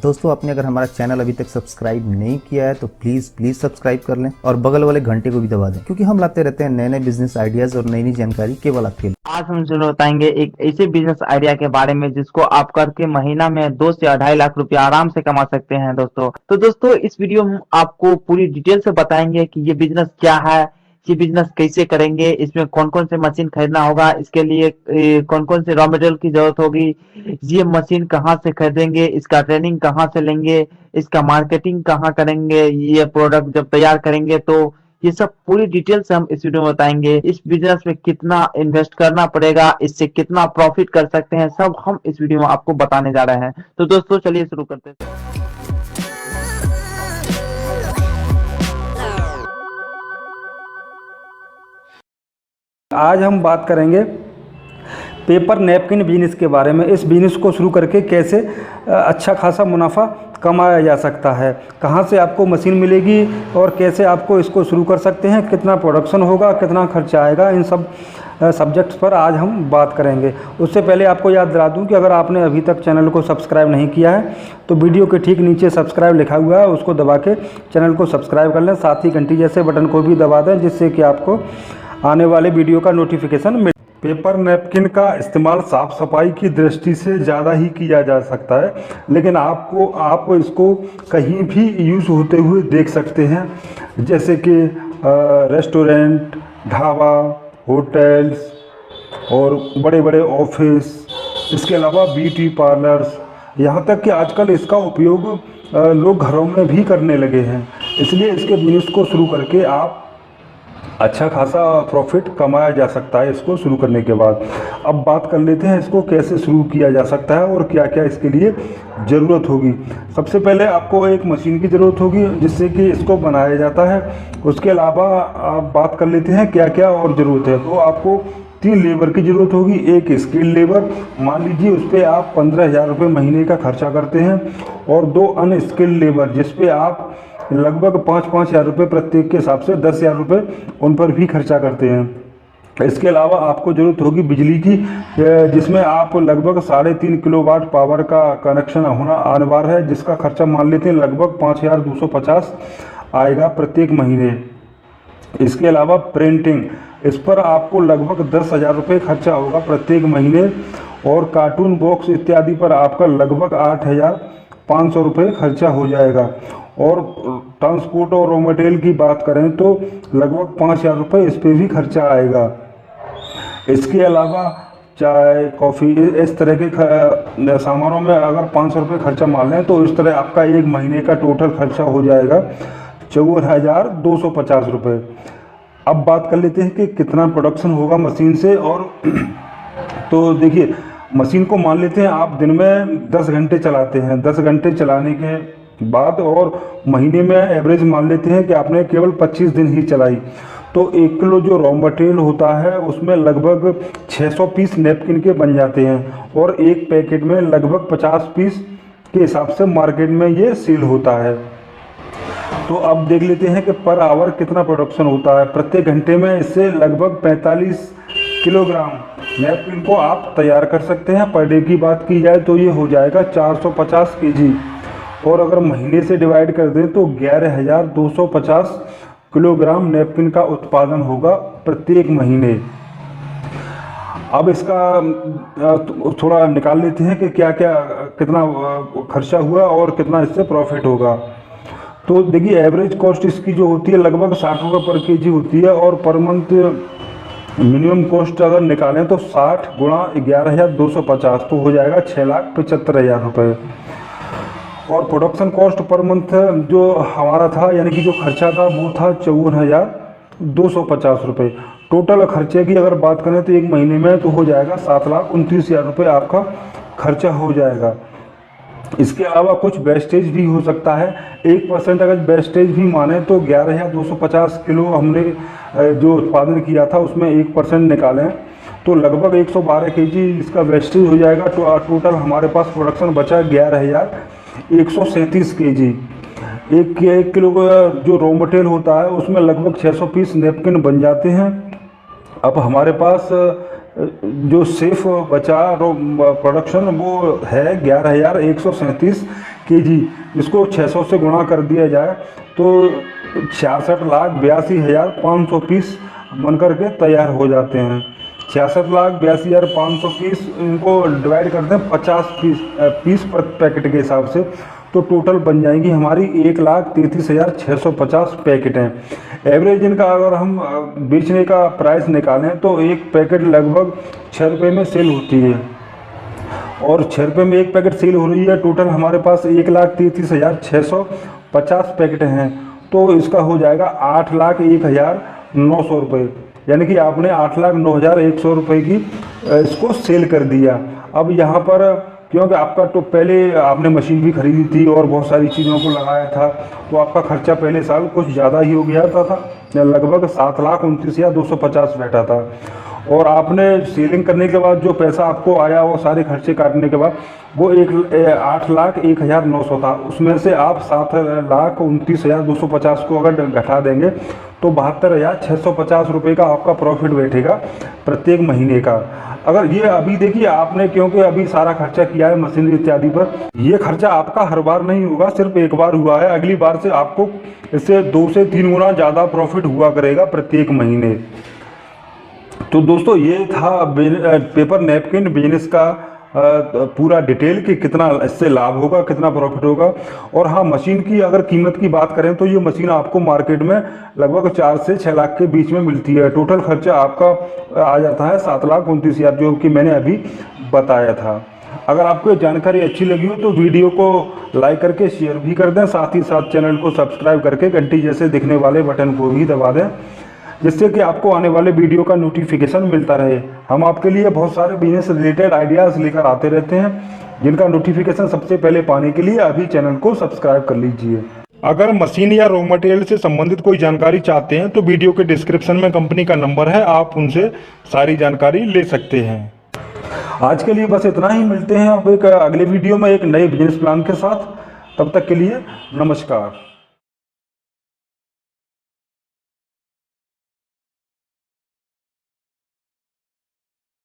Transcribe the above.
दोस्तों आपने अगर हमारा चैनल अभी तक सब्सक्राइब नहीं किया है तो प्लीज सब्सक्राइब कर लें और बगल वाले घंटे को भी दबा दें, क्योंकि हम लाते रहते हैं नए नए बिजनेस आइडियाज और नई नई जानकारी केवल आपके लिए। आज हम जरूर बताएंगे एक ऐसे बिजनेस आइडिया के बारे में जिसको आप करके महीना में 2 से 2.5 लाख रुपया आराम से कमा सकते हैं दोस्तों। तो दोस्तों इस वीडियो में आपको पूरी डिटेल से बताएंगे कि ये बिजनेस क्या है, ये बिजनेस कैसे करेंगे, इसमें कौन कौन से मशीन खरीदना होगा, इसके लिए कौन कौन से रॉ मटेरियल की जरूरत होगी, ये मशीन कहाँ से खरीदेंगे, इसका ट्रेनिंग कहाँ से लेंगे, इसका मार्केटिंग कहाँ करेंगे, ये प्रोडक्ट जब तैयार करेंगे तो ये सब पूरी डिटेल से हम इस वीडियो में बताएंगे। इस बिजनेस में कितना इन्वेस्ट करना पड़ेगा, इससे कितना प्रॉफिट कर सकते हैं, सब हम इस वीडियो में आपको बताने जा रहे हैं। तो दोस्तों चलिए शुरू करते हैं। आज हम बात करेंगे पेपर नैपकिन बिजनेस के बारे में। इस बिजनेस को शुरू करके कैसे अच्छा खासा मुनाफा कमाया जा सकता है, कहां से आपको मशीन मिलेगी और कैसे आपको इसको शुरू कर सकते हैं, कितना प्रोडक्शन होगा, कितना खर्चा आएगा, इन सब सब्जेक्ट्स पर आज हम बात करेंगे। उससे पहले आपको याद दिला दूं कि अगर आपने अभी तक चैनल को सब्सक्राइब नहीं किया है तो वीडियो के ठीक नीचे सब्सक्राइब लिखा हुआ है, उसको दबा के चैनल को सब्सक्राइब कर लें। साथ ही घंटी जैसे बटन को भी दबा दें जिससे कि आपको आने वाले वीडियो का नोटिफिकेशन मिले। पेपर नैपकिन का इस्तेमाल साफ सफाई की दृष्टि से ज़्यादा ही किया जा सकता है, लेकिन आप इसको कहीं भी यूज़ होते हुए देख सकते हैं, जैसे कि रेस्टोरेंट, ढाबा, होटल्स और बड़े बड़े ऑफिस, इसके अलावा ब्यूटी पार्लर्स, यहाँ तक कि आजकल इसका उपयोग लोग घरों में भी करने लगे हैं। इसलिए इसके बिजनेस को शुरू करके आप अच्छा खासा प्रॉफिट कमाया जा सकता है इसको शुरू करने के बाद। अब बात कर लेते हैं इसको कैसे शुरू किया जा सकता है और क्या क्या इसके लिए ज़रूरत होगी। सबसे पहले आपको एक मशीन की ज़रूरत होगी जिससे कि इसको बनाया जाता है। उसके अलावा आप बात कर लेते हैं क्या क्या और ज़रूरत है। तो आपको 3 लेबर की ज़रूरत होगी। एक स्किल लेबर, मान लीजिए उस पर आप 15,000 रुपये महीने का खर्चा करते हैं, और 2 अनस्किल्ड लेबर जिस पे आप लगभग 5-5 हज़ार रुपये प्रत्येक के हिसाब से 10,000 रुपये उन पर भी खर्चा करते हैं। इसके अलावा आपको ज़रूरत होगी बिजली की, जिसमें आप लगभग 3.5 किलोवाट पावर का कनेक्शन होना अनिवार्य है, जिसका खर्चा मान लेते हैं लगभग 5,250 आएगा प्रत्येक महीने। इसके अलावा प्रिंटिंग, इस पर आपको लगभग 10,000 रुपये खर्चा होगा प्रत्येक महीने, और कार्टून बॉक्स इत्यादि पर आपका लगभग 8,500 रुपये खर्चा हो जाएगा। और ट्रांसपोर्ट और रॉ मटेरियल की बात करें तो लगभग 5,000 रुपये इस पर भी खर्चा आएगा। इसके अलावा चाय, कॉफ़ी, इस तरह के सामानों में अगर 500 रुपये खर्चा मान लें तो इस तरह आपका एक महीने का टोटल खर्चा हो जाएगा 54,250 रुपये। अब बात कर लेते हैं कि कितना प्रोडक्शन होगा मशीन से। और तो देखिए, मशीन को मान लेते हैं आप दिन में 10 घंटे चलाते हैं। 10 घंटे चलाने के बाद और महीने में एवरेज मान लेते हैं कि आपने केवल 25 दिन ही चलाई, तो 1 किलो जो रॉ मटेरियल होता है उसमें लगभग 600 पीस नैपकिन के बन जाते हैं, और एक पैकेट में लगभग 50 पीस के हिसाब से मार्केट में ये सेल होता है। तो अब देख लेते हैं कि पर आवर कितना प्रोडक्शन होता है। प्रत्येक घंटे में इससे लगभग 45 किलोग्राम नैपकिन को आप तैयार कर सकते हैं। पर डे की बात की जाए तो ये हो जाएगा 450 केजी, और अगर महीने से डिवाइड कर दें तो 11,250 किलोग्राम नैपकिन का उत्पादन होगा प्रत्येक महीने। अब इसका थोड़ा निकाल लेते हैं कि क्या क्या कितना खर्चा हुआ और कितना इससे प्रॉफिट होगा। तो देखिए, एवरेज कॉस्ट इसकी जो होती है लगभग 60 रुपये पर केजी होती है, और पर मंथ मिनिमम कॉस्ट अगर निकालें तो 60 गुणा 11,250 तो हो जाएगा 6,75,000 रुपये। और प्रोडक्शन कॉस्ट पर मंथ जो हमारा था, यानी कि जो खर्चा था वो था 54,250 रुपये। टोटल खर्चे की अगर बात करें तो एक महीने में तो हो जाएगा 7,29,000 रुपये आपका खर्चा हो जाएगा। इसके अलावा कुछ वेस्टेज भी हो सकता है। 1% अगर वेस्टेज भी माने तो 11,250 किलो हमने जो उत्पादन किया था उसमें 1% निकालें तो लगभग 112 केजी इसका वेस्टेज हो जाएगा। तो टोटल हमारे पास प्रोडक्शन बचा 11,137 केजी। एक किलो का जो रॉ मटेरियल होता है उसमें लगभग 600 पीस नैपकिन बन जाते हैं। अब हमारे पास जो सेफ बचा प्रोडक्शन वो है 11,137 केजी, इसको 600 से गुणा कर दिया जाए तो 66,82,500 पीस बनकर के तैयार हो जाते हैं। 66,82,500 पीस, इनको डिवाइड करते हैं 50 पीस पर पैकेट के हिसाब से, तो टोटल बन जाएंगी हमारी 1,33,650 पैकेट हैं। एवरेज इनका अगर हम बेचने का प्राइस निकालें तो एक पैकेट लगभग 6 रुपये में सेल होती है, और 6 रुपये में एक पैकेट सेल हो रही है। टोटल हमारे पास 1,33,650 पैकेट हैं, तो इसका हो जाएगा 8,01,900 रुपये, यानी कि आपने 8,09,100 रुपये की इसको सेल कर दिया। अब यहाँ पर क्योंकि आपका तो पहले आपने मशीन भी खरीदी थी और बहुत सारी चीज़ों को लगाया था, तो आपका खर्चा पहले साल कुछ ज़्यादा ही हो गया था लगभग 7,29,250 बैठा था। और आपने सेलिंग करने के बाद जो पैसा आपको आया वो सारे खर्चे काटने के बाद वो 8,01,900 था। उसमें से आप 7,29,250 को अगर घटा देंगे तो 72,650 रुपये का आपका प्रॉफिट बैठेगा प्रत्येक महीने का। अगर ये अभी देखिए आपने, क्योंकि अभी सारा खर्चा किया है मशीनरी इत्यादि पर, ये खर्चा आपका हर बार नहीं होगा, सिर्फ एक बार हुआ है। अगली बार से आपको इससे 2 से 3 गुना ज़्यादा प्रॉफिट हुआ करेगा प्रत्येक महीने। तो दोस्तों ये था पेपर नैपकिन बिजनेस का पूरा डिटेल कि कितना इससे लाभ होगा, कितना प्रॉफिट होगा। और हाँ, मशीन की अगर कीमत की बात करें तो ये मशीन आपको मार्केट में लगभग 4 से 6 लाख के बीच में मिलती है। टोटल खर्चा आपका आ जाता है 7,29,000, जो कि मैंने अभी बताया था। अगर आपको ये जानकारी अच्छी लगी हो तो वीडियो को लाइक करके शेयर भी कर दें, साथ ही साथ चैनल को सब्सक्राइब करके घंटी जैसे दिखने वाले बटन को भी दबा दें, जिससे कि आपको आने वाले वीडियो का नोटिफिकेशन मिलता रहे। हम आपके लिए बहुत सारे बिजनेस रिलेटेड आइडियाज़ लेकर आते रहते हैं, जिनका नोटिफिकेशन सबसे पहले पाने के लिए अभी चैनल को सब्सक्राइब कर लीजिए। अगर मशीन या रॉ मटेरियल से संबंधित कोई जानकारी चाहते हैं तो वीडियो के डिस्क्रिप्शन में कंपनी का नंबर है, आप उनसे सारी जानकारी ले सकते हैं। आज के लिए बस इतना ही, मिलते हैं अब एक अगले वीडियो में एक नए बिजनेस प्लान के साथ। तब तक के लिए नमस्कार।